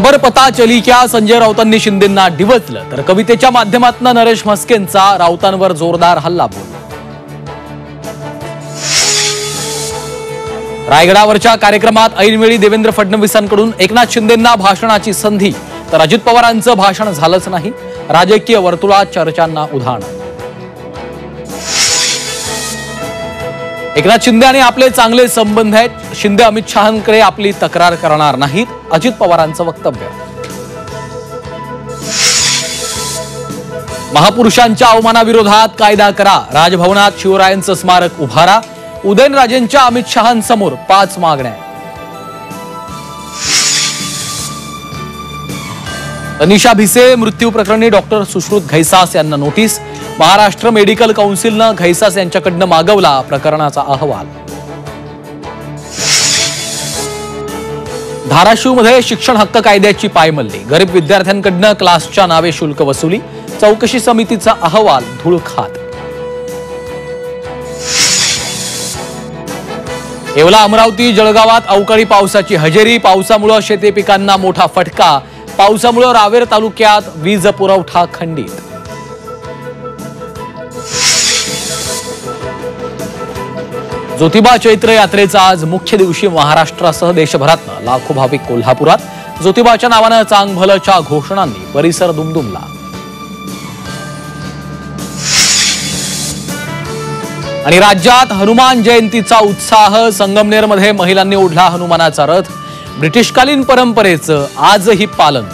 खबर पता चली क्या संजय राऊतांनी शिंदेंना डिवचलं तर कवितेच्या माध्यमातून नरेश म्हस्केंचा राऊतांवर जोरदार हल्ला बोल। रायगडावरच्या कार्यक्रमात ऐनवेळी देवेंद्र फडणवीसांकडून एकनाथ शिंदेंना भाषणाची संधी तर अजित पवारांचं भाषण झालंच नाही। राजकीय वर्तुळात चर्चांना उधाण। एकनाथ शिंदे आणि आपले चांगले संबंध आहेत। शिंदे अमित शहांकडे आपली तक्रार करणार नाहीत, अजित पवारांचं वक्तव्य। महापुरुषांच्या अवमानाविरोधात कायदा करा, राजभवनात शिवरायांचं स्मारक उभारा, उदयनराजेंच्या अमित शहांसमोर 5 मागण्या। तनिषा भिसे मृत्यू प्रकरणी डॉक्टर सुश्रुत घैसास यांना नोटीस। महाराष्ट्र मेडिकल काउन्सिलनं घैसास यांच्याकडनं मागवला प्रकरणाचा अहवाल। धाराशिवमध्ये शिक्षण हक्क कायद्याची पायमल्ली, गरीब विद्यार्थ्यांकडनं क्लासच्या नावे शुल्क वसुली, चौकशी समितीचा अहवाल धुळखात। येवला अमरावती जळगावात अवकाळी पावसाची हजेरी, पावसामुळे शेती पिकांना मोठा फटका, पावसामुळे रावेर तालुक्यात वीज पुरवठा खंडित। ज्योतिबा चैत्र यात्रेचा आज मुख्य दिवशी महाराष्ट्रासह देशभरातून लाखो भाविक कोल्हापुरात। ज्योतिबाच्या नावानं चांगभलच्या घोषणांनी परिसर दुमदुमला। आणि राज्यात हनुमान जयंतीचा उत्साह, संगमनेरमध्ये महिलांनी ओढला हनुमानाचा रथ। ब्रिटिशकालीन परंपरेचं आजही पालन।